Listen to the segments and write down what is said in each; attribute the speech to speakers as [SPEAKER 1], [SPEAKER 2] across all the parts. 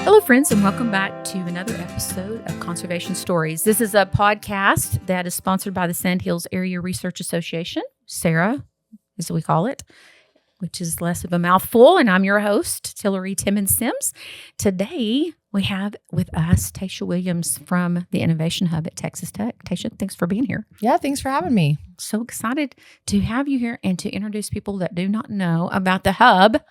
[SPEAKER 1] Hello, friends, and welcome back to another episode of Conservation Stories. This is a podcast that is sponsored by the Sand Hills Area Research Association, SARA, as we call it, which is less of a mouthful. And I'm your host, Tillery Timmons-Sims. Today, we have with us Taysha Williams from the Innovation Hub at Texas Tech. Taysha, thanks for being here.
[SPEAKER 2] Yeah, thanks for having me.
[SPEAKER 1] So excited to have you here and to introduce people that do not know about the Hub.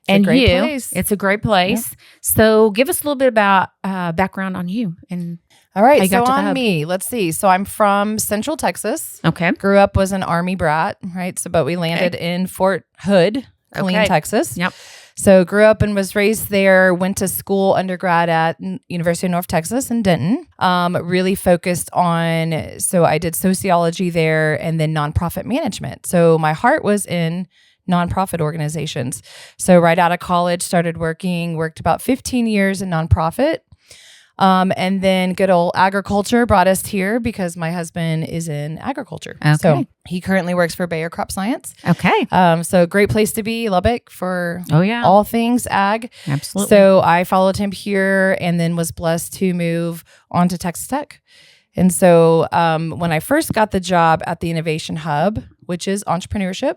[SPEAKER 2] It's a great place.
[SPEAKER 1] It's a great place. Yep. So give us a little bit about background on you. And
[SPEAKER 2] all right, so on me, let's see. So I'm from Central Texas.
[SPEAKER 1] Okay.
[SPEAKER 2] Grew up, was an Army brat, right? So, but we landed in Fort Hood, Killeen, Texas.
[SPEAKER 1] Yep.
[SPEAKER 2] So grew up and was raised there, went to school, undergrad at University of North Texas in Denton. Really focused on, so I did sociology there and then nonprofit management. So my heart was in nonprofit organizations. So right out of college, started worked about 15 years in nonprofit. And then good old agriculture brought us here because my husband is in agriculture.
[SPEAKER 1] Okay.
[SPEAKER 2] So he currently works for Bayer Crop Science.
[SPEAKER 1] Okay.
[SPEAKER 2] So great place to be, Lubbock, for all things ag.
[SPEAKER 1] Absolutely.
[SPEAKER 2] So I followed him here and then was blessed to move on to Texas Tech. And so when I first got the job at the Innovation Hub, which is entrepreneurship,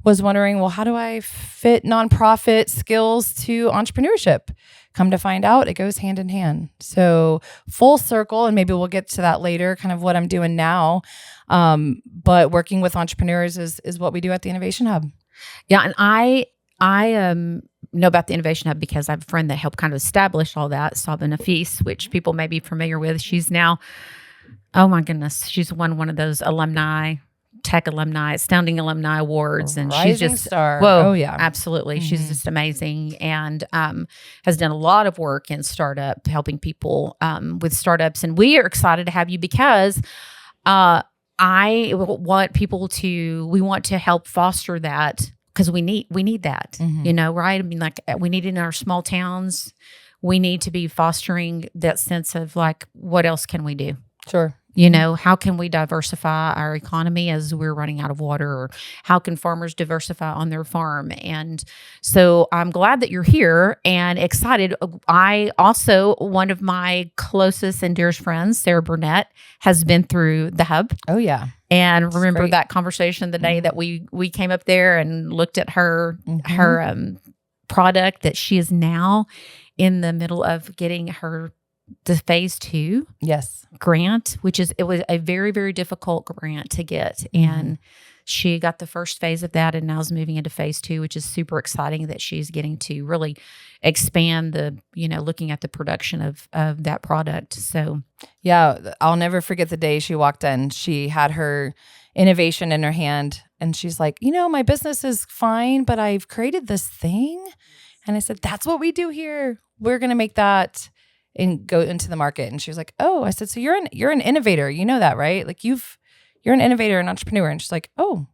[SPEAKER 2] was wondering, well, how do I fit nonprofit skills to entrepreneurship? Come to find out, it goes hand in hand. So full circle, and maybe we'll get to that later, kind of what I'm doing now. But working with entrepreneurs is what we do at the Innovation Hub.
[SPEAKER 1] Yeah, and I know about the Innovation Hub because I have a friend that helped kind of establish all that, Sabah Nafis, which people may be familiar with. She's now, oh my goodness, she's won one of those Tech alumni, astounding alumni awards, and she's just
[SPEAKER 2] star.
[SPEAKER 1] Whoa,
[SPEAKER 2] oh yeah,
[SPEAKER 1] absolutely. She's just amazing, and has done a lot of work in startup, helping people with startups. And we are excited to have you because we want to help foster that because we need that, right? I mean, like we need it in our small towns. We need to be fostering that sense of like, what else can we do?
[SPEAKER 2] Sure.
[SPEAKER 1] How can we diversify our economy as we're running out of water, or how can farmers diversify on their farm? And so I'm glad that you're here and excited. I also, one of my closest and dearest friends, Sarah Burnett, has been through the Hub.
[SPEAKER 2] Oh, yeah.
[SPEAKER 1] And remember that conversation the day that we came up there and looked at her product that she is now in the middle of getting the phase 2 grant, it was a very, very difficult grant to get. And she got the first phase of that and now is moving into phase 2, which is super exciting that she's getting to really expand looking at the production of that product. So
[SPEAKER 2] yeah, I'll never forget the day she walked in. She had her innovation in her hand and she's like, my business is fine, but I've created this thing. And I said, that's what we do here. We're going to make that and go into the market. And she was like, oh, I said, so you're an innovator. You know that, right? Like you're an innovator, an entrepreneur. And she's like, oh,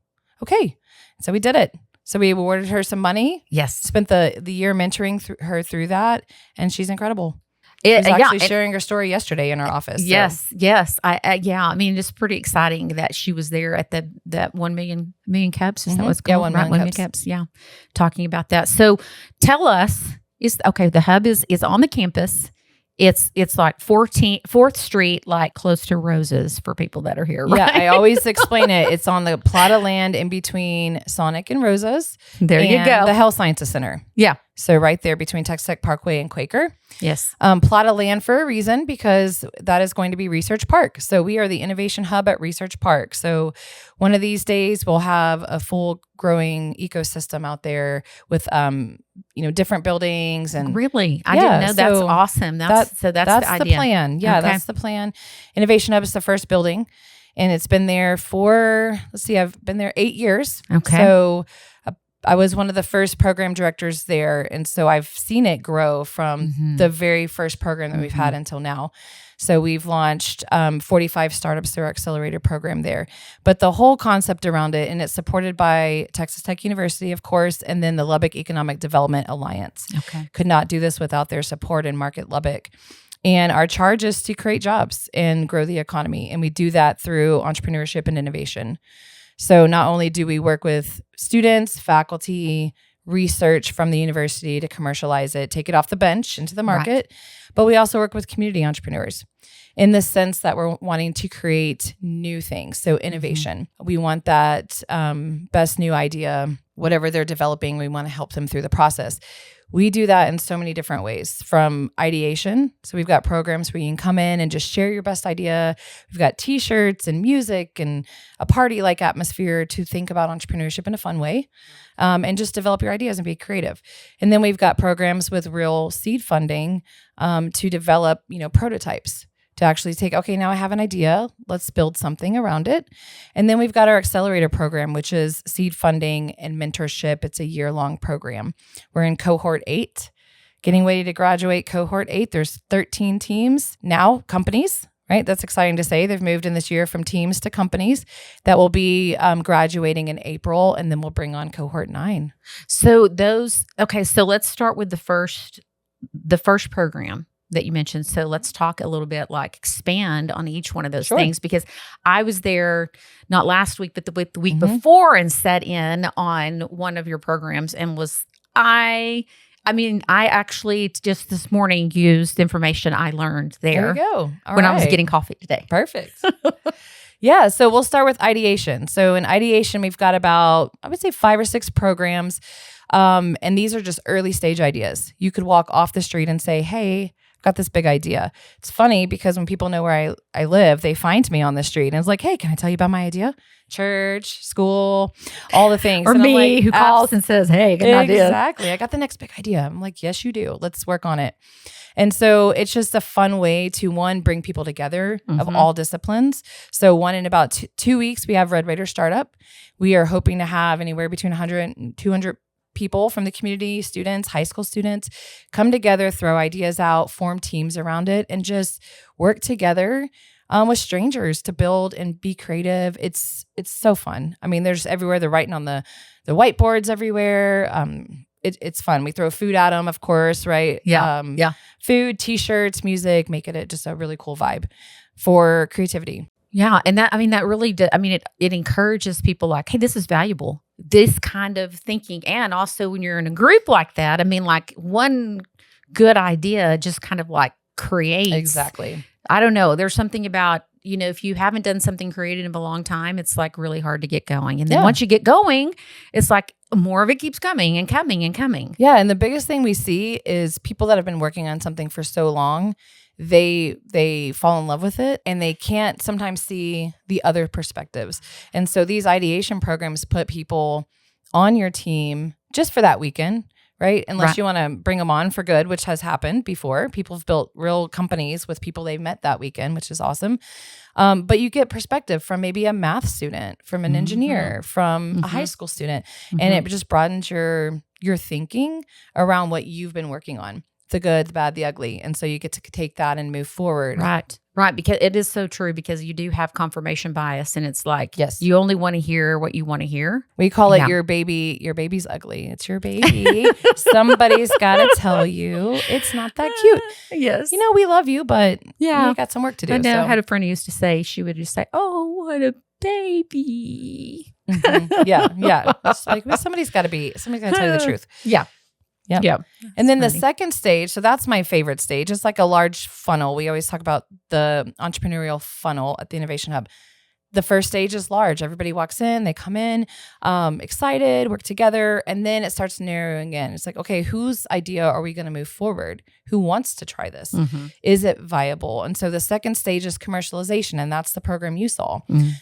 [SPEAKER 2] okay. So we did it. So we awarded her some money.
[SPEAKER 1] Yes.
[SPEAKER 2] Spent the year mentoring her through that. And she's incredible. She was actually sharing her story yesterday in our office.
[SPEAKER 1] Yes. I mean, it's pretty exciting that she was there at that 1 million cups. Is that what's called?
[SPEAKER 2] 1 million
[SPEAKER 1] cups. Yeah. Talking about that. So tell us, the Hub is on the campus. It's like 4th Street, like close to Roses for people that are here, right?
[SPEAKER 2] Yeah, I always explain it. It's on the plot of land in between Sonic and Roses.
[SPEAKER 1] There you go.
[SPEAKER 2] The Health Sciences Center.
[SPEAKER 1] Yeah.
[SPEAKER 2] So right there between Texas Tech Parkway and Quaker.
[SPEAKER 1] Yes.
[SPEAKER 2] Plot of land for a reason because that is going to be Research Park. So we are the Innovation Hub at Research Park. So one of these days we'll have a full growing ecosystem out there with different buildings and
[SPEAKER 1] really I didn't know. That's awesome. That's the idea.
[SPEAKER 2] The plan. Yeah, that's the plan. Innovation Hub is the first building, and it's been there for I've been there 8 years.
[SPEAKER 1] Okay.
[SPEAKER 2] So I was one of the first program directors there. And so I've seen it grow from the very first program that we've had until now. So we've launched 45 startups through our accelerator program there. But the whole concept around it, and it's supported by Texas Tech University, of course, and then the Lubbock Economic Development Alliance.
[SPEAKER 1] Okay.
[SPEAKER 2] Could not do this without their support in Market Lubbock. And our charge is to create jobs and grow the economy. And we do that through entrepreneurship and innovation. So not only do we work with students, faculty, research from the university to commercialize it, take it off the bench into the market. But we also work with community entrepreneurs in the sense that we're wanting to create new things. So innovation. We want that best new idea, whatever they're developing, we want to help them through the process. We do that in so many different ways, from ideation. So we've got programs where you can come in and just share your best idea. We've got t-shirts and music and a party-like atmosphere to think about entrepreneurship in a fun way, and just develop your ideas and be creative. And then we've got programs with real seed funding to develop, prototypes. To actually take, okay, now I have an idea, let's build something around it. And then we've got our accelerator program, which is seed funding and mentorship. It's a year-long program. We're in cohort 8, getting ready to graduate cohort 8. There's 13 teams now, companies, right? That's exciting to say. They've moved in this year from teams to companies that will be graduating in April, and then we'll bring on cohort 9.
[SPEAKER 1] So so let's start with the first program that you mentioned. So let's talk a little bit, expand on each one of those things, because I was there not last week, but the week before, and sat in on one of your programs and I actually just this morning used information I learned there.
[SPEAKER 2] There you go.
[SPEAKER 1] I was getting coffee today.
[SPEAKER 2] Perfect. Yeah. So we'll start with ideation. So in ideation, we've got about, I would say 5 or 6 programs. And these are just early stage ideas. You could walk off the street and say, hey, I've got this big idea. It's funny because when people know where I live, they find me on the street and it's like, hey, can I tell you about my idea? Church, school, all the things.
[SPEAKER 1] Or and me who calls and says, hey, good idea.
[SPEAKER 2] Exactly. I got the next big idea. I'm like, yes, you do. Let's work on it. And so it's just a fun way to, one, bring people together of all disciplines. So in about 2 weeks, we have Red Raider Startup. We are hoping to have anywhere between 100 and 200 people from the community, students, high school students, come together, throw ideas out, form teams around it, and just work together with strangers to build and be creative. It's so fun. I mean, there's everywhere. They're writing on the whiteboards everywhere. It's fun. We throw food at them, of course, right?
[SPEAKER 1] Yeah.
[SPEAKER 2] Food, t-shirts, music, make it just a really cool vibe for creativity.
[SPEAKER 1] Yeah. And that really did. It encourages people like, hey, this is valuable. This kind of thinking. And also when you're in a group like that, one good idea just kind of creates.
[SPEAKER 2] Exactly.
[SPEAKER 1] I don't know. There's something about, if you haven't done something creative in a long time, it's really hard to get going. And then once you get going, it's more of it keeps coming and coming and coming.
[SPEAKER 2] Yeah. And the biggest thing we see is people that have been working on something for so long, they fall in love with it and they can't sometimes see the other perspectives. And so these ideation programs put people on your team just for that weekend, right? Unless you want to bring them on for good, which has happened before. People have built real companies with people they've met that weekend, which is awesome. But you get perspective from maybe a math student, from an engineer, from a high school student, and it just broadens your thinking around what you've been working on. The good, the bad, the ugly. And so you get to take that and move forward.
[SPEAKER 1] Right. Because it is so true, because you do have confirmation bias, and it's
[SPEAKER 2] yes,
[SPEAKER 1] you only want to hear what you want to hear.
[SPEAKER 2] We call it your baby's ugly. It's your baby. Somebody's got to tell you it's not that cute.
[SPEAKER 1] Yes.
[SPEAKER 2] We love you, but you got some work to do.
[SPEAKER 1] I know. I had a friend who used to say, she would just say, oh, what a baby.
[SPEAKER 2] Yeah. It's somebody's got to tell you the truth.
[SPEAKER 1] Yeah.
[SPEAKER 2] Yeah. And then the second stage, so that's my favorite stage. It's like a large funnel. We always talk about the entrepreneurial funnel at the Innovation Hub. The first stage is large. Everybody walks in, they come in, excited, work together, and then it starts narrowing in. It's like, okay, whose idea are we going to move forward? Who wants to try this? Is it viable? And so the second stage is commercialization, and that's the program you saw.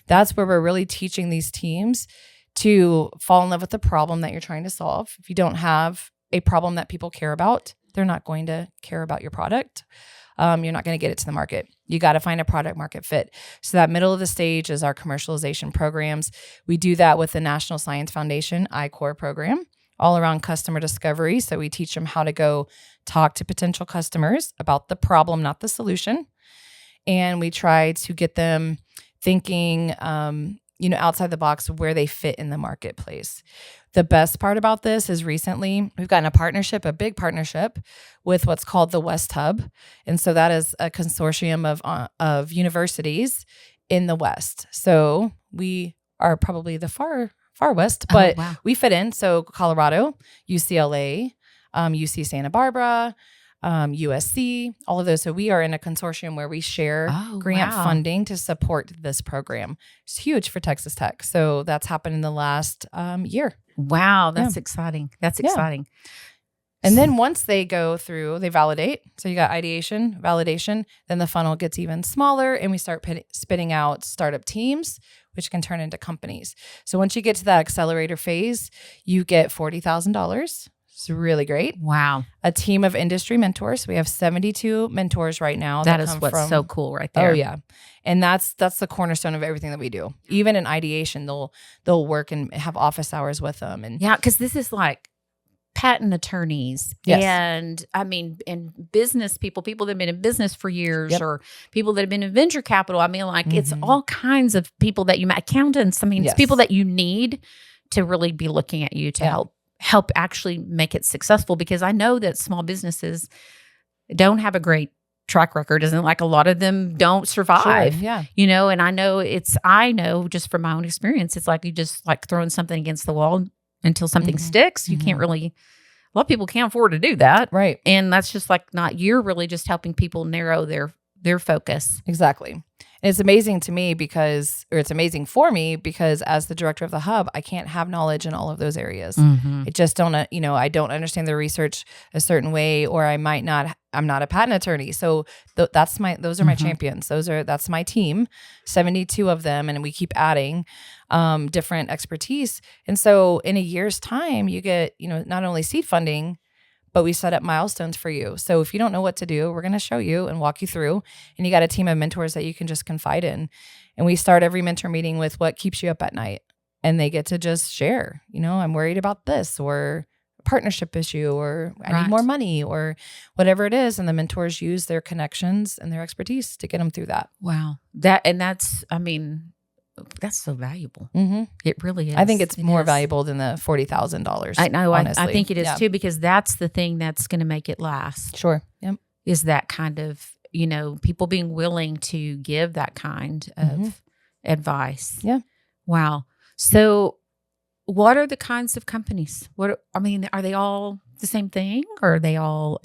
[SPEAKER 2] That's where we're really teaching these teams to fall in love with the problem that you're trying to solve. If you don't have a problem that people care about, they're not going to care about your product. You're not going to get it to the market. You got to find a product market fit. So that middle of the stage is our commercialization programs. We do that with the National Science Foundation I-Core program, all around customer discovery. So we teach them how to go talk to potential customers about the problem, not the solution. And we try to get them thinking, outside the box where they fit in the marketplace. The best part about this is recently we've gotten a big partnership with what's called the West Hub. And so that is a consortium of universities in the West. So we are probably the far west, but we fit in. So Colorado, UCLA, UC Santa Barbara, USC, all of those. So we are in a consortium where we share grant funding to support this program. It's huge for Texas Tech. So that's happened in the last year.
[SPEAKER 1] Wow, that's exciting. That's exciting.
[SPEAKER 2] And then once they go through, they validate. So you got ideation, validation, then the funnel gets even smaller and we start spitting out startup teams, which can turn into companies. So once you get to that accelerator phase, you get $40,000. It's really great.
[SPEAKER 1] Wow.
[SPEAKER 2] A team of industry mentors. We have 72 mentors right now.
[SPEAKER 1] That is what's so cool right there.
[SPEAKER 2] Oh yeah. And that's the cornerstone of everything that we do. Even in ideation, they'll work and have office hours with them. And
[SPEAKER 1] yeah, because this is like patent attorneys and and business people that have been in business for years or people that have been in venture capital. I mean, like it's all kinds of people that you accountants. I mean, it's people that you need to really be looking at you to help actually make it successful, because I know that small businesses don't have a great track record. Isn't like a lot of them don't survive, and I know just from my own experience, it's like you just like throwing something against the wall until something sticks. You can't really, a lot of people can't afford to do that.
[SPEAKER 2] Right.
[SPEAKER 1] And that's just like you're really just helping people narrow their focus.
[SPEAKER 2] Exactly. And it's amazing to me it's amazing for me because as the director of the hub, I can't have knowledge in all of those areas. It just don't, I don't understand the research a certain way, or I'm not a patent attorney. So those are my champions. That's my team, 72 of them. And we keep adding different expertise. And so in a year's time, you get, not only seed funding, but we set up milestones for you. So if you don't know what to do, we're going to show you and walk you through. And you got a team of mentors that you can just confide in. And we start every mentor meeting with what keeps you up at night. And they get to just share, I'm worried about this, or a partnership issue, or I need more money, or whatever it is. And the mentors use their connections and their expertise to get them through that.
[SPEAKER 1] Wow. That's so valuable. It really is.
[SPEAKER 2] I think it's more valuable than the $40,000.
[SPEAKER 1] I know. I think it is too, because that's the thing that's going to make it last.
[SPEAKER 2] Sure. Yep.
[SPEAKER 1] Is that kind of, people being willing to give that kind of advice.
[SPEAKER 2] Yeah.
[SPEAKER 1] Wow. So what are the kinds of companies? Are they all the same thing, or are they all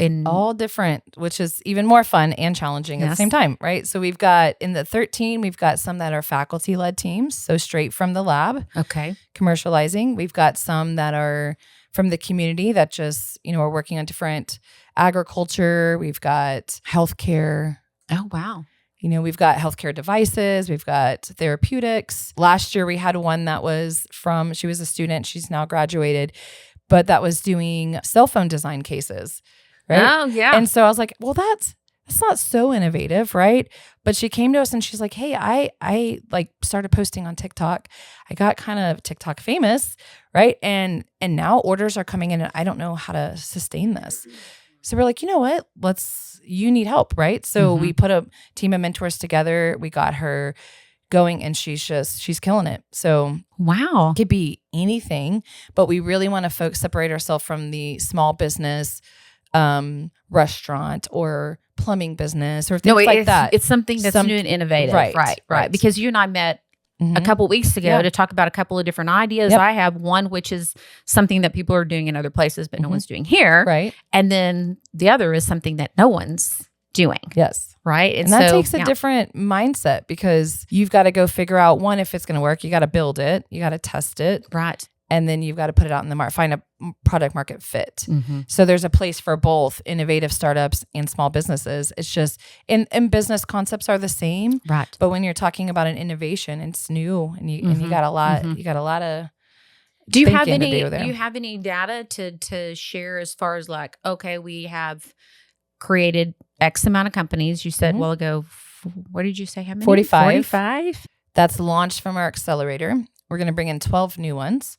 [SPEAKER 2] different, which is even more fun and challenging at the same time, right? So we've got in the 13, we've got some that are faculty-led teams, so straight from the lab.
[SPEAKER 1] Okay.
[SPEAKER 2] Commercializing. We've got some that are from the community that just, are working on different agriculture. We've got healthcare.
[SPEAKER 1] Oh, wow.
[SPEAKER 2] We've got healthcare devices, we've got therapeutics. Last year we had one that was she was a student, she's now graduated, but that was doing cell phone design cases, right?
[SPEAKER 1] Oh, yeah.
[SPEAKER 2] And so I was like, well, that's not so innovative, right? But she came to us and she's like, hey, I like started posting on TikTok. I got kind of TikTok famous, right? And now orders are coming in and I don't know how to sustain this. So we're like, you know what? You need help, right? So we put a team of mentors together. We got her going and she's killing it. So
[SPEAKER 1] wow.
[SPEAKER 2] It could be anything, but we really want to separate ourselves from the small business, restaurant or plumbing business or things like that.
[SPEAKER 1] It's something that's new and innovative. Right. Because you and I met a couple of weeks ago to talk about a couple of different ideas. I have one, which is something that people are doing in other places, but no one's doing here.
[SPEAKER 2] Right.
[SPEAKER 1] And then the other is something that no one's doing.
[SPEAKER 2] Yes.
[SPEAKER 1] Right.
[SPEAKER 2] And that takes a different mindset, because you've got to go figure out, one, if it's going to work, you got to build it, you got to test it.
[SPEAKER 1] Right.
[SPEAKER 2] And then you've got to put it out in the market, find a product market fit. So there's a place for both innovative startups and small businesses. It's just, and business concepts are the same.
[SPEAKER 1] Right.
[SPEAKER 2] But when you're talking about an innovation, it's new and you got a lot, you got a lot of
[SPEAKER 1] do you have any data to share as far as like, okay, we have created X amount of companies. You said a while ago, what did you say? How many?
[SPEAKER 2] 45. That's launched from our accelerator. We're going to bring in 12 new ones.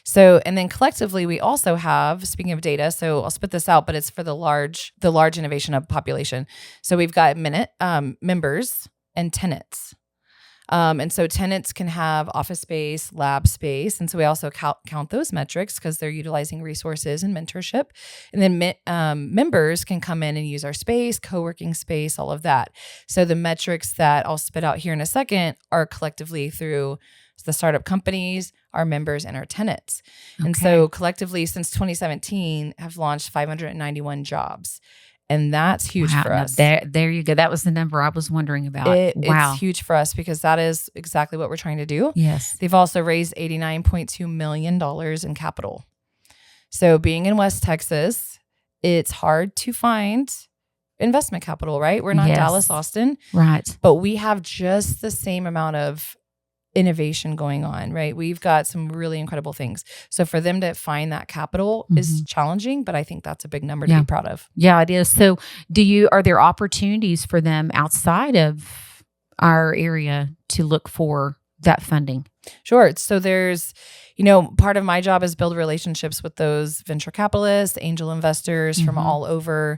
[SPEAKER 2] So, and then collectively, we also have, speaking of data, so I'll spit this out, but it's for the large innovation hub population. So we've got members and tenants. And so tenants can have office space, lab space. And so we also count those metrics because they're utilizing resources and mentorship. And then members can come in and use our space, co-working space, all of that. So the metrics that I'll spit out here in a second are collectively through the startup companies, our members, and our tenants.
[SPEAKER 1] Okay.
[SPEAKER 2] And so collectively since 2017 have launched 591 jobs. And that's huge for us.
[SPEAKER 1] There you go. That was the number I was wondering about. Wow.
[SPEAKER 2] It's huge for us because that is exactly what we're trying to do.
[SPEAKER 1] Yes.
[SPEAKER 2] They've also raised $89.2 million in capital. So being in West Texas, it's hard to find investment capital, right? We're not Dallas, Austin.
[SPEAKER 1] Right.
[SPEAKER 2] But we have just the same amount of innovation going on, right? We've got some really incredible things. So for them to find that capital is challenging, but I think that's a big number to be proud of.
[SPEAKER 1] Yeah, it is. So are there opportunities for them outside of our area to look for that funding?
[SPEAKER 2] Sure. So there's, part of my job is build relationships with those venture capitalists, angel investors from all over.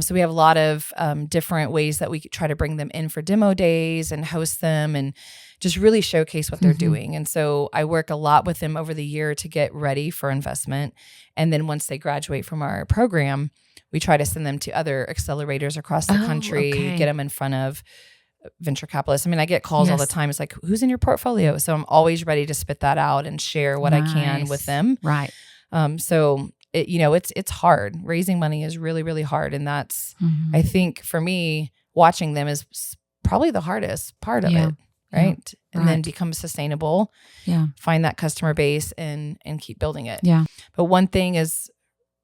[SPEAKER 2] So we have a lot of different ways that we try to bring them in for demo days and host them and just really showcase what they're doing. And so I work a lot with them over the year to get ready for investment. And then once they graduate from our program, we try to send them to other accelerators across the country, get them in front of venture capitalists. I mean, I get calls all the time. It's like, who's in your portfolio? So I'm always ready to spit that out and share what I can with them.
[SPEAKER 1] Right.
[SPEAKER 2] So it's hard. Raising money is really, really hard. And that's, I think for me, watching them is probably the hardest part of it. Right. And then become sustainable, find that customer base and keep building it.
[SPEAKER 1] Yeah.
[SPEAKER 2] But one thing is,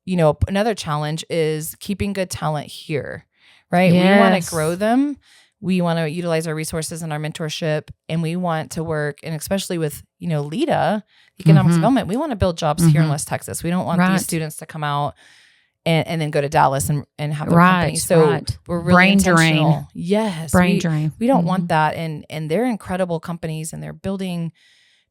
[SPEAKER 2] another challenge is keeping good talent here, right?
[SPEAKER 1] Yes.
[SPEAKER 2] We want to grow them. We want to utilize our resources and our mentorship, and we want to work, and especially with, LEDA, economic development, we want to build jobs here in West Texas. We don't want these students to come out and then go to Dallas and have their company. So we're really
[SPEAKER 1] brain
[SPEAKER 2] intentional.
[SPEAKER 1] drain.
[SPEAKER 2] Yes.
[SPEAKER 1] Brain drain.
[SPEAKER 2] We don't want that. And they're incredible companies and they're building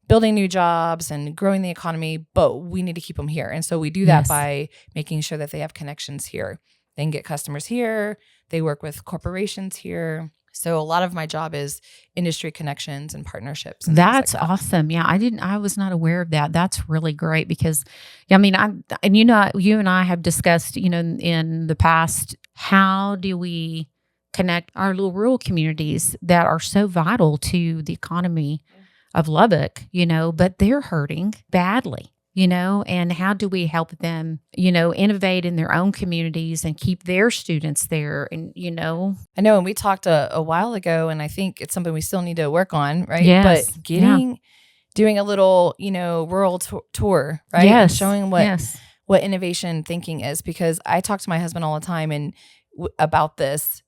[SPEAKER 2] new jobs and growing the economy, but we need to keep them here. And so we do that by making sure that they have connections here. They can get customers here. They work with corporations here. So a lot of my job is industry connections and partnerships. And
[SPEAKER 1] that's
[SPEAKER 2] like that.
[SPEAKER 1] Awesome. Yeah, I was not aware of that. That's really great because, you and I have discussed, in the past, how do we connect our little rural communities that are so vital to the economy of Lubbock, but they're hurting badly. And how do we help them, innovate in their own communities and keep their students there? And,
[SPEAKER 2] I know, and we talked a while ago, and I think it's something we still need to work on, right?
[SPEAKER 1] Yes.
[SPEAKER 2] But doing a little, rural tour, right?
[SPEAKER 1] Yes.
[SPEAKER 2] And showing what innovation thinking is, because I talk to my husband all the time and about this.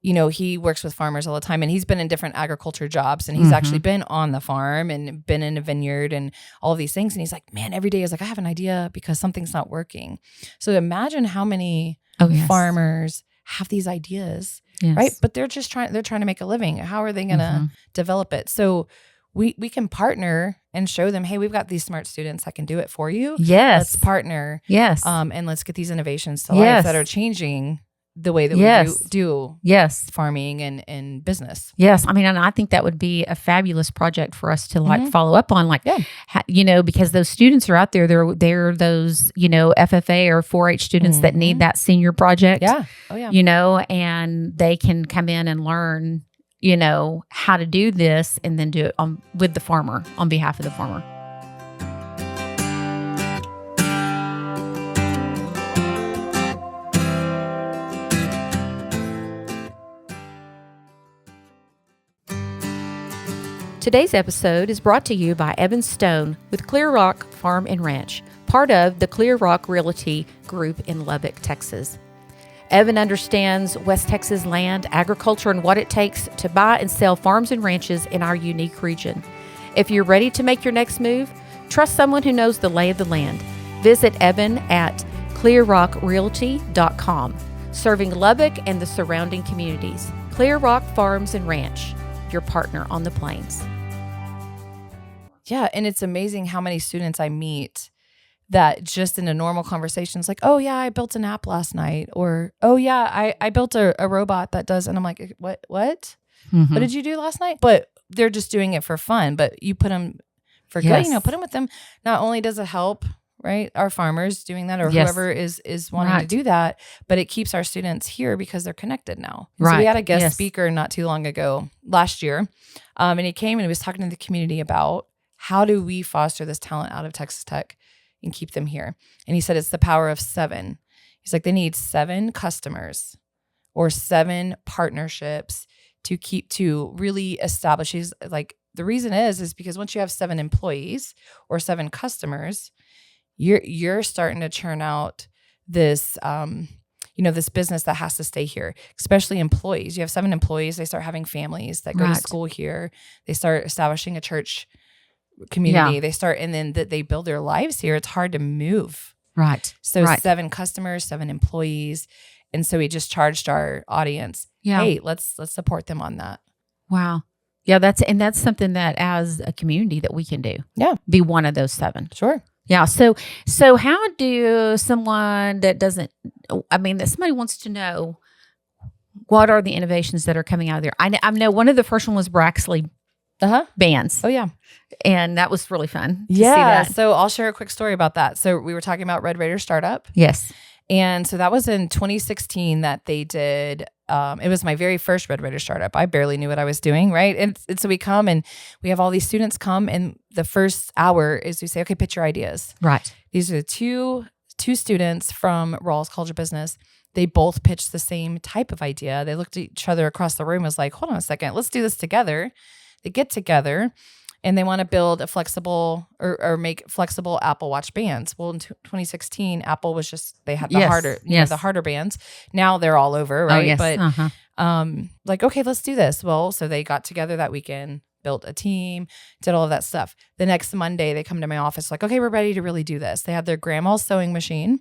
[SPEAKER 2] He works with farmers all the time, and he's been in different agriculture jobs, and he's actually been on the farm and been in a vineyard and all of these things. And he's like, man, every day is like, I have an idea because something's not working. So imagine how many farmers have these ideas, right? But they're trying to make a living. How are they going to develop it? So we can partner and show them, hey, we've got these smart students that can do it for you.
[SPEAKER 1] Yes.
[SPEAKER 2] Let's partner.
[SPEAKER 1] Yes.
[SPEAKER 2] And let's get these innovations to life that are changing the way that we do farming and business.
[SPEAKER 1] Yes. And I think that would be a fabulous project for us to follow up on, because those students are out there, they're those, FFA or 4-H students that need that senior project.
[SPEAKER 2] Yeah. Oh yeah.
[SPEAKER 1] And they can come in and learn, how to do this and then do it with the farmer, on behalf of the farmer. Today's episode is brought to you by Evan Stone with Clear Rock Farm and Ranch, part of the Clear Rock Realty Group in Lubbock, Texas. Evan understands West Texas land, agriculture, and what it takes to buy and sell farms and ranches in our unique region. If you're ready to make your next move, trust someone who knows the lay of the land. Visit Evan at clearrockrealty.com, serving Lubbock and the surrounding communities. Clear Rock Farms and Ranch, your partner on the plains.
[SPEAKER 2] Yeah. And it's amazing how many students I meet that just in a normal conversation is like, oh yeah, I built an app last night. Or, oh yeah, I built a robot that does. And I'm like, what? What did you do last night? But they're just doing it for fun. But you put them for good, put them with them. Not only does it help, right? Our farmers doing that, or
[SPEAKER 1] Yes.
[SPEAKER 2] whoever is wanting to
[SPEAKER 1] Right.
[SPEAKER 2] do that. But it keeps our students here because they're connected now. And
[SPEAKER 1] Right.
[SPEAKER 2] So we had a guest
[SPEAKER 1] Yes.
[SPEAKER 2] speaker not too long ago, last year, and he came and he was talking to the community about how do we foster this talent out of Texas Tech and keep them here. And he said it's the power of 7. He's like, they need 7 customers or 7 partnerships to really establish. He's like, the reason is because once you have 7 employees or 7 customers, you're starting to churn out this, this business that has to stay here, especially employees. You have 7 employees. They start having families that go to
[SPEAKER 1] Right.
[SPEAKER 2] school here. They start establishing a church community.
[SPEAKER 1] Yeah.
[SPEAKER 2] They start, and then they build their lives here. It's hard to move.
[SPEAKER 1] Right.
[SPEAKER 2] So
[SPEAKER 1] Right.
[SPEAKER 2] 7 customers, 7 employees. And so we just charged our audience,
[SPEAKER 1] Yeah.
[SPEAKER 2] hey, let's support them on that.
[SPEAKER 1] Wow. Yeah, that's something that as a community that we can do.
[SPEAKER 2] Yeah.
[SPEAKER 1] Be one of those 7.
[SPEAKER 2] Sure.
[SPEAKER 1] Yeah. So how do someone that somebody wants to know what are the innovations that are coming out of there? I know one of the first one was Braxley bands.
[SPEAKER 2] Oh, yeah.
[SPEAKER 1] And that was really fun to see
[SPEAKER 2] Yeah.
[SPEAKER 1] that.
[SPEAKER 2] So I'll share a quick story about that. So we were talking about Red Raider Startup.
[SPEAKER 1] Yes.
[SPEAKER 2] And so that was in 2016 that they did. It was my very first Red Raider Startup. I barely knew what I was doing, right? And so we come and we have all these students come, and the first hour is we say, okay, pitch your ideas.
[SPEAKER 1] Right.
[SPEAKER 2] These are the two students from Rawls College of Business. They both pitched the same type of idea. They looked at each other across the room, was like, hold on a second, let's do this together. They get together and they want to build a flexible or make flexible Apple Watch bands. Well, in 2016, Apple was just, they had the
[SPEAKER 1] Yes.
[SPEAKER 2] the harder bands. Now they're all over, right?
[SPEAKER 1] Oh, yes.
[SPEAKER 2] But like, okay, let's do this. Well, so they got together that weekend, built a team, did all of that stuff. The next Monday, they come to my office like, okay, we're ready to really do this. They had their grandma's sewing machine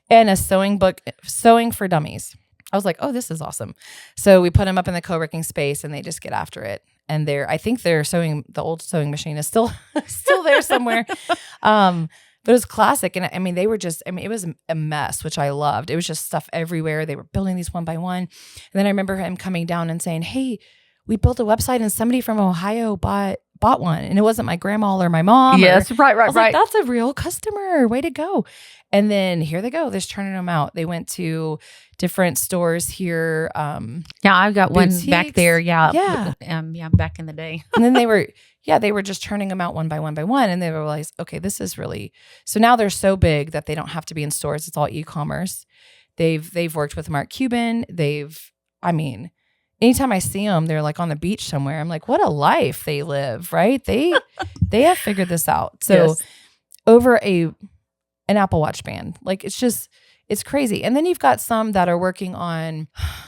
[SPEAKER 2] and a sewing book, Sewing for Dummies. I was like, oh, this is awesome. So we put them up in the co-working space and they just get after it. And I think the old sewing machine is still there somewhere. But it was classic. And I mean, it was a mess, which I loved. It was just stuff everywhere. They were building these one by one. And then I remember him coming down and saying, hey, we built a website and somebody from Ohio bought one. And it wasn't my grandma or my mom.
[SPEAKER 1] Yes. Right.
[SPEAKER 2] I was like, that's a real customer. Way to go. And then here they go. They're just turning them out. They went to different stores here.
[SPEAKER 1] Yeah, I've got
[SPEAKER 2] boutiques.
[SPEAKER 1] one back there. Yeah.
[SPEAKER 2] Yeah.
[SPEAKER 1] Back in the day.
[SPEAKER 2] And then they were just turning them out one by one by one. And they realized, okay, this is really, so now they're so big that they don't have to be in stores. It's all e-commerce. They've worked with Mark Cuban. Anytime I see them, they're like on the beach somewhere. I'm like, what a life they live, right? They have figured this out. So
[SPEAKER 1] Yes.
[SPEAKER 2] over an Apple Watch band, like it's crazy. And then you've got some that are working on,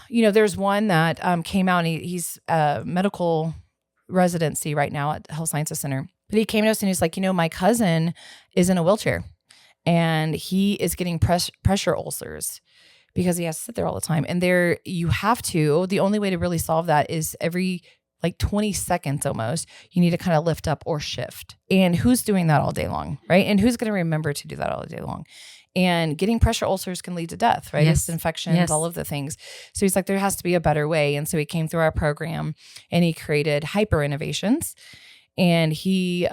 [SPEAKER 2] there's one that came out and he's a medical residency right now at Health Sciences Center. But he came to us and he's like, my cousin is in a wheelchair and he is getting pressure ulcers because he has to sit there all the time. And the only way to really solve that is every like 20 seconds almost, you need to kind of lift up or shift. And who's doing that all day long, right? And who's going to remember to do that all day long? And getting pressure ulcers can lead to death, right?
[SPEAKER 1] Yes.
[SPEAKER 2] It's infections,
[SPEAKER 1] Yes.
[SPEAKER 2] all of the things. So he's like, there has to be a better way. And so he came through our program and he created Hyper Innovations. And he,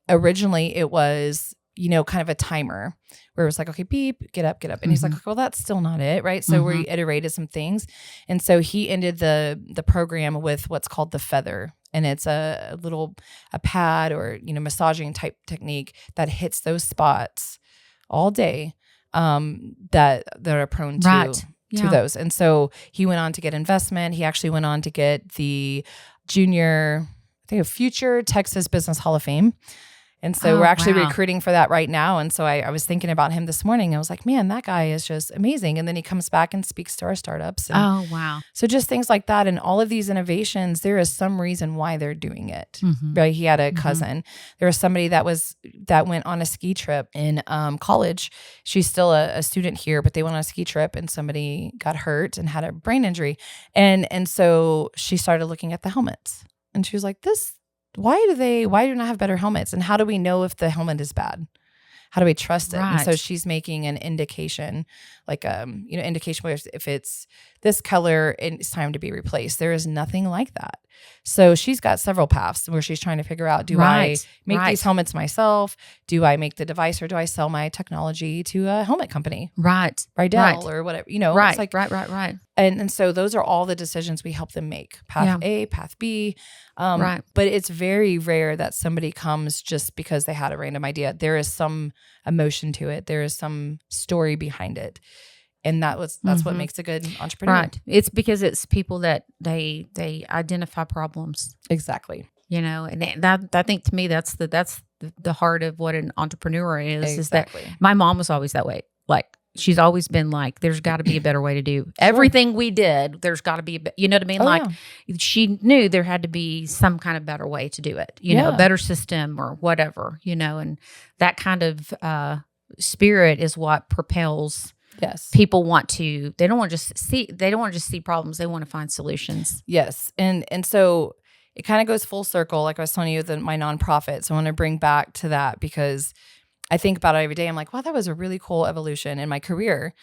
[SPEAKER 2] originally it was, kind of a timer where it was like, okay, beep, get up. And he's like, well, that's still not it, right? So we iterated some things. And so he ended the program with what's called the Feather. And it's a pad or, massaging type technique that hits those spots all day that are prone to those. And so he went on to get investment. He actually went on to get the Future Texas Business Hall of Fame. And so we're actually recruiting for that right now. And so I was thinking about him this morning. I was like, man, that guy is just amazing. And then he comes back and speaks to our startups. And
[SPEAKER 1] Oh, wow.
[SPEAKER 2] so just things like that. And all of these innovations, there is some reason why they're doing it.
[SPEAKER 1] Mm-hmm.
[SPEAKER 2] Right? He had a cousin. There was somebody that went on a ski trip in college. She's still a student here, but they went on a ski trip and somebody got hurt and had a brain injury. And so she started looking at the helmets. And she was like, why do not have better helmets? And how do we know if the helmet is bad? How do we trust it?
[SPEAKER 1] Right.
[SPEAKER 2] And so she's making an indication, like indication where if it's this color and it's time to be replaced. There is nothing like that. So she's got several paths where she's trying to figure out, do I make these helmets myself? Do I make the device, or do I sell my technology to a helmet company?
[SPEAKER 1] Right.
[SPEAKER 2] Dell or whatever,
[SPEAKER 1] Right.
[SPEAKER 2] It's like,
[SPEAKER 1] right.
[SPEAKER 2] And so those are all the decisions we help them make. Path A, path B. But it's very rare that somebody comes just because they had a random idea. There is some emotion to it. There is some story behind it. And that's what makes a good entrepreneur.
[SPEAKER 1] Right. It's because it's people that they identify problems.
[SPEAKER 2] Exactly.
[SPEAKER 1] And that, I think to me, that's the heart of what an entrepreneur is.
[SPEAKER 2] Exactly.
[SPEAKER 1] Is that my mom was always that way. Like, she's always been like, there's got to be a better way to do everything we did. There's got to be, you know what I mean? She knew there had to be some kind of better way to do it, a better system or whatever, and that kind of spirit is what propels.
[SPEAKER 2] Yes.
[SPEAKER 1] People they don't want to just see problems. They want to find solutions.
[SPEAKER 2] Yes. And so it kind of goes full circle. Like I was telling you, my nonprofit. So I want to bring back to that because I think about it every day. I'm like, wow, that was a really cool evolution in my career.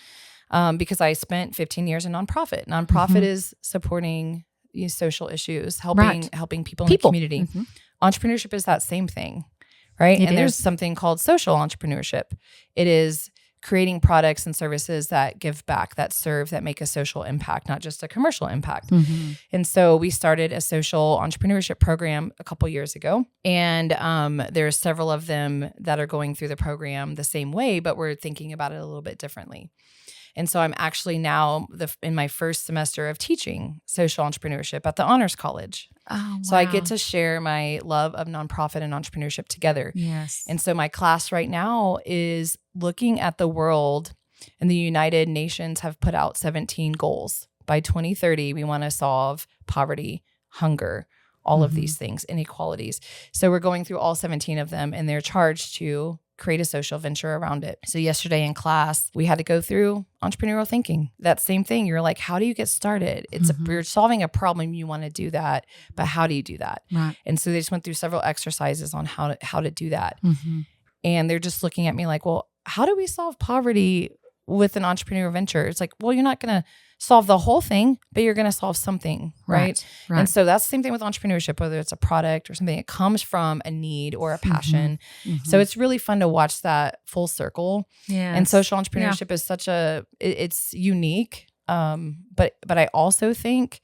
[SPEAKER 2] Because I spent 15 years in nonprofit. Nonprofit is supporting social issues, helping people in the community. Mm-hmm. Entrepreneurship is that same thing, right? There's something called social entrepreneurship. It is creating products and services that give back, that serve, that make a social impact, not just a commercial impact. Mm-hmm. And so we started a social entrepreneurship program a couple years ago. And there are several of them that are going through the program the same way, but we're thinking about it a little bit differently. And so I'm actually now in my first semester of teaching social entrepreneurship at the Honors College.
[SPEAKER 1] Oh, wow.
[SPEAKER 2] So I get to share my love of nonprofit and entrepreneurship together.
[SPEAKER 1] Yes.
[SPEAKER 2] And so my class right now is looking at the world, and the United Nations have put out 17 goals. By 2030, we want to solve poverty, hunger, all of these things, inequalities. So we're going through all 17 of them, and they're charged to create a social venture around it. So yesterday in class, we had to go through entrepreneurial thinking. That same thing. You're like, how do you get started? You're solving a problem. You want to do that, but how do you do that?
[SPEAKER 1] Right.
[SPEAKER 2] And so they just went through several exercises on how to do that. Mm-hmm. And they're just looking at me like, well, how do we solve poverty with an entrepreneurial venture? It's like, well, you're not going to solve the whole thing, but you're going to solve something, right? And so that's the same thing with entrepreneurship, whether it's a product or something. It comes from a need or a passion. Mm-hmm. So it's really fun to watch that full circle. Yes. And social entrepreneurship is such it's unique. But I also think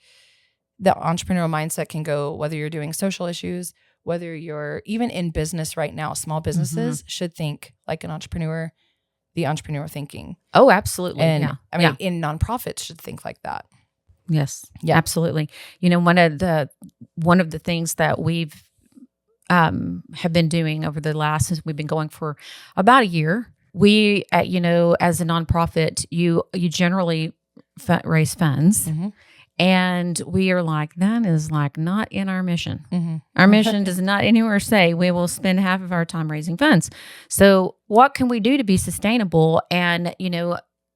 [SPEAKER 2] the entrepreneurial mindset can go, whether you're doing social issues, whether you're even in business right now, small businesses should think like an entrepreneur. The entrepreneur thinking.
[SPEAKER 1] Oh, absolutely.
[SPEAKER 2] And I mean, in nonprofits should think like that.
[SPEAKER 1] Yes, absolutely. One of the things that we've have been doing over the last, since we've been going for about a year, we, as a nonprofit, you generally raise funds. Mm-hmm. And we are like, that is like not in our mission. Mm-hmm. Our mission does not anywhere say we will spend half of our time raising funds. So what can we do to be sustainable? And,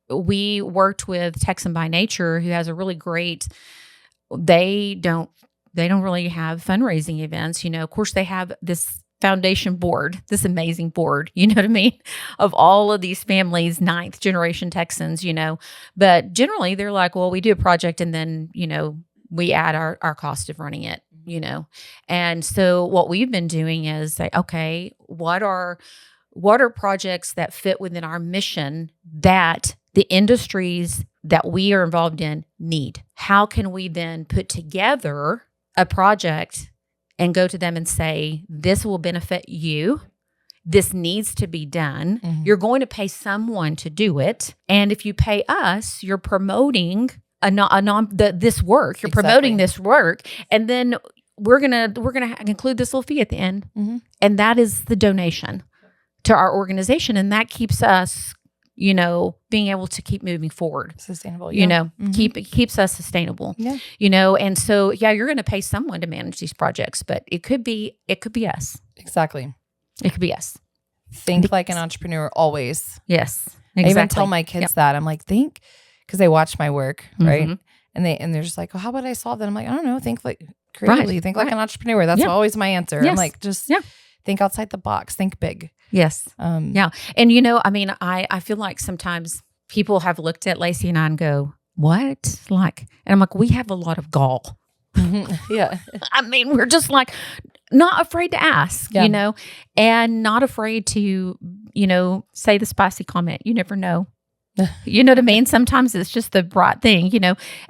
[SPEAKER 1] we worked with Texan by Nature, who has a really great, they don't really have fundraising events. Of course they have this foundation board, this amazing board, you know what I mean, of all of these families, 9th generation Texans, but generally they're like, well, we do a project and then, we add our cost of running it, and so what we've been doing is say, okay, what are projects that fit within our mission that the industries that we are involved in need? How can we then put together a project and go to them and say, this will benefit you. This needs to be done. Mm-hmm. You're going to pay someone to do it. And if you pay us, you're promoting this work. You're promoting this work. And then we're gonna include this little fee at the end. Mm-hmm. And that is the donation to our organization. And that keeps us, being able to keep moving forward.
[SPEAKER 2] Sustainable,
[SPEAKER 1] keeps us sustainable. Yeah. And so, you're going to pay someone to manage these projects, but it could be us.
[SPEAKER 2] Exactly.
[SPEAKER 1] It could be us.
[SPEAKER 2] Think like an entrepreneur always.
[SPEAKER 1] Yes. Exactly.
[SPEAKER 2] I even tell my kids that. I'm like, because they watch my work, right? And they're just like, well, how would I solve that? I'm like, I don't know. Think like creatively. Think like an entrepreneur. That's always my answer. Yes. I'm like, just think outside the box. Think big.
[SPEAKER 1] Yes. And I feel like sometimes people have looked at Lacey and I and go, what? And I'm like, we have a lot of gall.
[SPEAKER 2] Yeah.
[SPEAKER 1] I mean, we're just like not afraid to ask,
[SPEAKER 2] Yeah.
[SPEAKER 1] and not afraid to, say the spicy comment. You never know. You know what I mean? Sometimes it's just the right thing,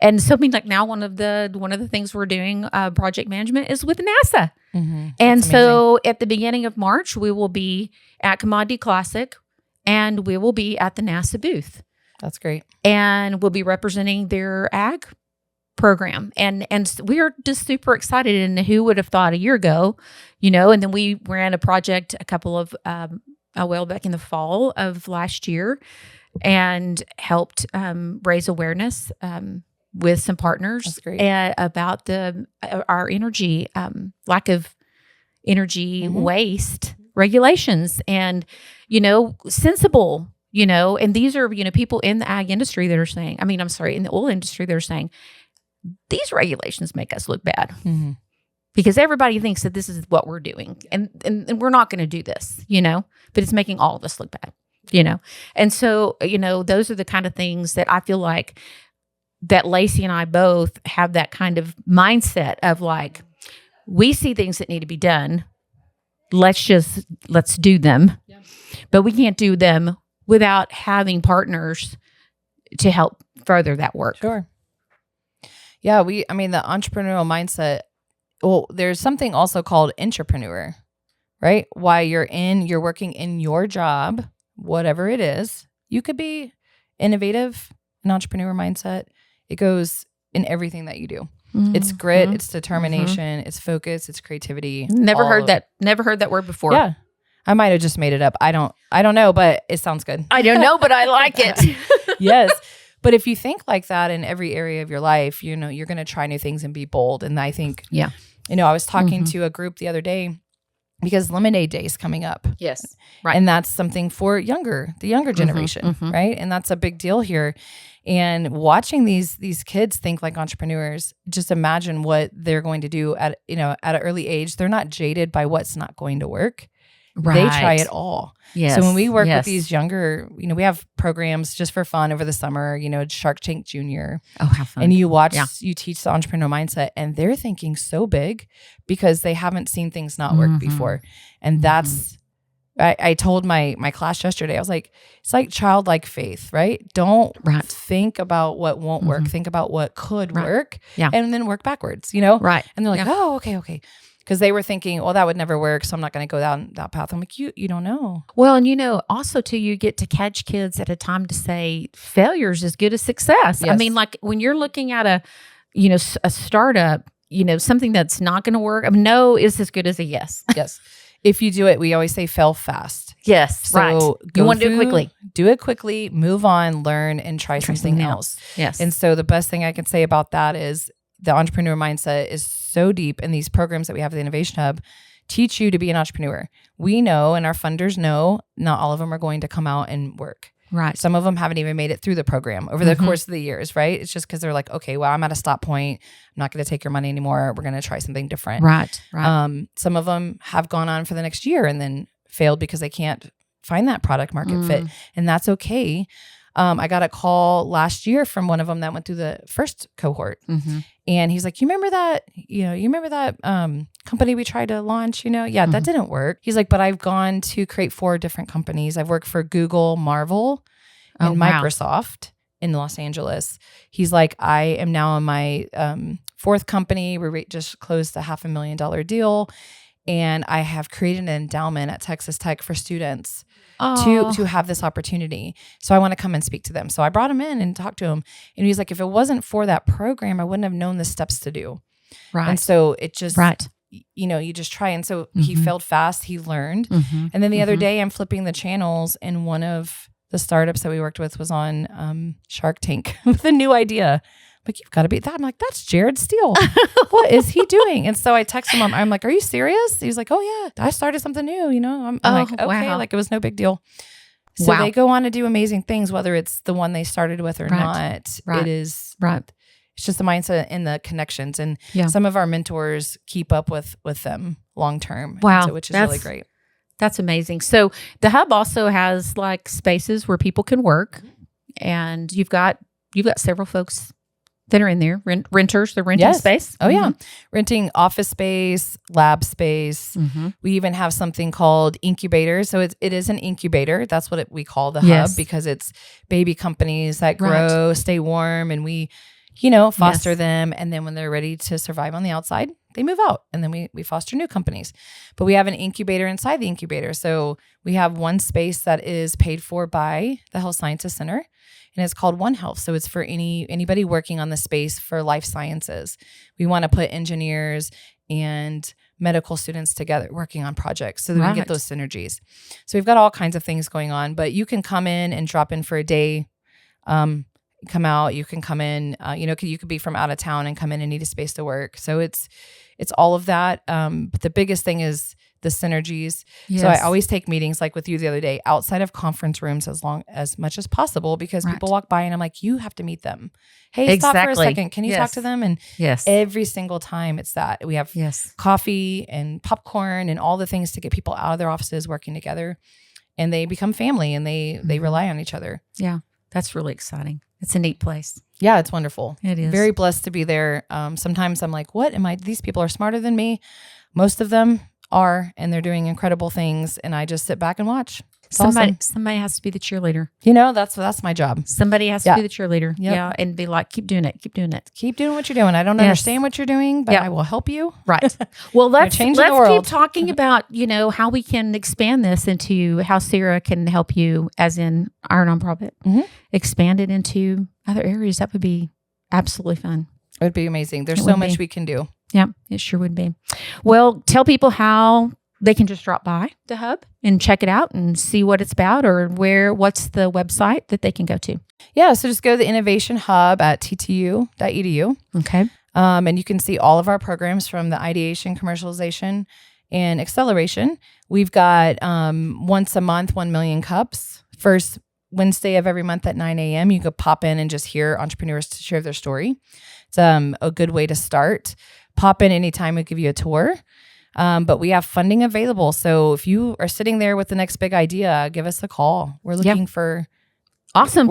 [SPEAKER 1] And so, like now, one of the things we're doing, project management, is with NASA. And so, at the beginning of March, we will be at Commodity Classic, and we will be at the NASA booth.
[SPEAKER 2] That's great.
[SPEAKER 1] And we'll be representing their ag program, and we are just super excited. And who would have thought a year ago, And then we ran a project back in the fall of last year, and helped raise awareness with some partners about our energy lack of energy waste regulations, and sensible. And these are people in the ag industry that are saying, in the oil industry, they're saying these regulations make us look bad. Because everybody thinks that this is what we're doing, and we're not going to do this, but it's making all of us look bad. And so, those are the kind of things that I feel like that Lacey and I both have that kind of mindset of like, we see things that need to be done. Let's do them, but we can't do them without having partners to help further that work.
[SPEAKER 2] Sure. Yeah. The entrepreneurial mindset, well, there's something also called entrepreneur, right? While you're working in your job, whatever it is, you could be innovative, an entrepreneur mindset. It goes in everything that you do. It's grit, it's determination, it's focus, it's creativity.
[SPEAKER 1] Never heard that word before.
[SPEAKER 2] Yeah. I might have just made it up. I don't know, but it sounds good.
[SPEAKER 1] I don't know, but I like it.
[SPEAKER 2] Yes. But if you think like that in every area of your life, you're going to try new things and be bold. And I think, I was talking to a group the other day, because Lemonade Day is coming up.
[SPEAKER 1] Yes. Right.
[SPEAKER 2] And that's something for the younger generation, right? And that's a big deal here. And watching these kids think like entrepreneurs, just imagine what they're going to do at an early age. They're not jaded by what's not going to work. Right. They try it all.
[SPEAKER 1] Yes.
[SPEAKER 2] So when we work with these younger, we have programs just for fun over the summer, Shark Tank Junior.
[SPEAKER 1] Oh, how fun.
[SPEAKER 2] And you teach the entrepreneurial mindset, and they're thinking so big because they haven't seen things not work before. And that's, I told my class yesterday, I was like, it's like childlike faith, right? Don't think about what won't work. Think about what could work and then work backwards,
[SPEAKER 1] Right.
[SPEAKER 2] And they're like, oh, okay. Because they were thinking, well, that would never work, so I'm not going to go down that path. I'm like, you don't know.
[SPEAKER 1] Well, and also too, you get to catch kids at a time to say failure is as good as success.
[SPEAKER 2] Yes.
[SPEAKER 1] Like when you're looking at a startup, something that's not going to work, no is as good as a yes.
[SPEAKER 2] Yes. If you do it, we always say fail fast.
[SPEAKER 1] Yes.
[SPEAKER 2] So
[SPEAKER 1] right. You want to do it quickly.
[SPEAKER 2] Do it quickly, move on, learn, and try something else.
[SPEAKER 1] Yes.
[SPEAKER 2] And so the best thing I can say about that is the entrepreneur mindset is so deep, and these programs that we have at the Innovation Hub teach you to be an entrepreneur. We know, and our funders know, not all of them are going to come out and work.
[SPEAKER 1] Right.
[SPEAKER 2] Some of them haven't even made it through the program over the course of the years, right? It's just because they're like, okay, well, I'm at a stop point. I'm not going to take your money anymore. We're going to try something different.
[SPEAKER 1] Right.
[SPEAKER 2] Some of them have gone on for the next year and then failed because they can't find that product market fit. And that's okay. I got a call last year from one of them that went through the first cohort. And he's like, you remember that company we tried to launch, that didn't work. He's like, but I've gone to create 4 different companies. I've worked for Google, Marvel, and Microsoft in Los Angeles. He's like, I am now in my 4th company. We just closed a $500,000 deal. And I have created an endowment at Texas Tech for students to have this opportunity. So I want to come and speak to them. So I brought him in and talked to him. And he's like, if it wasn't for that program, I wouldn't have known the steps to do.
[SPEAKER 1] Right.
[SPEAKER 2] And so it just, you just try. And so he failed fast. He learned. And then the other day I'm flipping the channels, and one of the startups that we worked with was on Shark Tank with a new idea. Like, you've got to be that. I'm like, that's Jared Steele. What is he doing? And so I text him. I'm like, are you serious? He's like, oh yeah, I started something new. I'm like, okay, like it was no big deal. So they go on to do amazing things, whether it's the one they started with or not. It is It's just the mindset and the connections. And some of our mentors keep up with them long term.
[SPEAKER 1] Wow,
[SPEAKER 2] which is really great.
[SPEAKER 1] That's amazing. So the hub also has like spaces where people can work, and you've got several folks that are in there. Renters, they're renting space.
[SPEAKER 2] Oh, yeah. Renting office space, lab space. We even have something called incubators. So it is an incubator. That's what we call the hub, because it's baby companies that grow, stay warm, and we, foster them. And then when they're ready to survive on the outside, they move out, and then we foster new companies. But we have an incubator inside the incubator. So we have one space that is paid for by the Health Sciences Center, and it's called One Health. So it's for anybody working on the space for life sciences. We want to put engineers and medical students together working on projects so that we can get those synergies. So we've got all kinds of things going on, but you can come in and drop in for a day. Come out, you can come in, you could be from out of town and come in and need a space to work. So it's all of that. But the biggest thing is the synergies. So I always take meetings like with you the other day outside of conference rooms as much as possible, because people walk by and I'm like, you have to meet them. Hey, stop for a second. Can you talk to them? And every single time it's that. We have coffee and popcorn and all the things to get people out of their offices working together, and they become family, and they rely on each other.
[SPEAKER 1] Yeah. That's really exciting. It's a neat place.
[SPEAKER 2] Yeah, it's wonderful.
[SPEAKER 1] It is.
[SPEAKER 2] Very blessed to be there. Sometimes I'm like, what am I? These people are smarter than me. Most of them are, and they're doing incredible things. And I just sit back and watch.
[SPEAKER 1] Somebody has to be the cheerleader.
[SPEAKER 2] That's my job.
[SPEAKER 1] Somebody has to be the cheerleader. Yeah. And be like, keep doing it. Keep doing it.
[SPEAKER 2] Keep doing what you're doing. I don't understand what you're doing, but I will help you.
[SPEAKER 1] Right. Well, let's
[SPEAKER 2] keep
[SPEAKER 1] talking about, how we can expand this into how Sarah can help you, as in our nonprofit, expand it into other areas. That would be absolutely fun.
[SPEAKER 2] It would be amazing. There's so much we can do.
[SPEAKER 1] Yeah, it sure would be. Well, tell people how they can just drop by the hub and check it out and see what it's about, or what's the website that they can go to?
[SPEAKER 2] Yeah, so just go to the Innovation Hub at ttu.edu.
[SPEAKER 1] Okay.
[SPEAKER 2] And you can see all of our programs from the ideation, commercialization, and acceleration. We've got once a month, 1 million cups. First Wednesday of every month at 9 a.m. You could pop in and just hear entrepreneurs to share their story. It's a good way to start. Pop in anytime. We'll give you a tour. But we have funding available. So if you are sitting there with the next big idea, give us a call. We're looking for...
[SPEAKER 1] Awesome.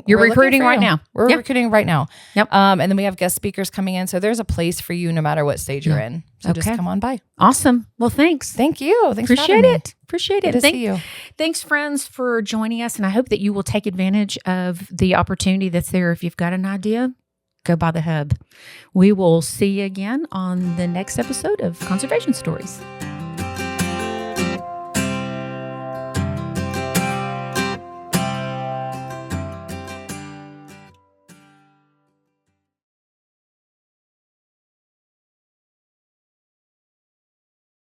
[SPEAKER 2] You're recruiting
[SPEAKER 1] right now.
[SPEAKER 2] We're recruiting right now.
[SPEAKER 1] Yep.
[SPEAKER 2] And then we have guest speakers coming in. So there's a place for you no matter what stage you're in. So just come on by.
[SPEAKER 1] Awesome. Well, thanks.
[SPEAKER 2] Thank you. Thanks
[SPEAKER 1] Appreciate
[SPEAKER 2] for having
[SPEAKER 1] it. Appreciate it.
[SPEAKER 2] Good to see you.
[SPEAKER 1] Thanks, friends, for joining us. And I hope that you will take advantage of the opportunity that's there. If you've got an idea, go by the hub. We will see you again on the next episode of Conservation Stories.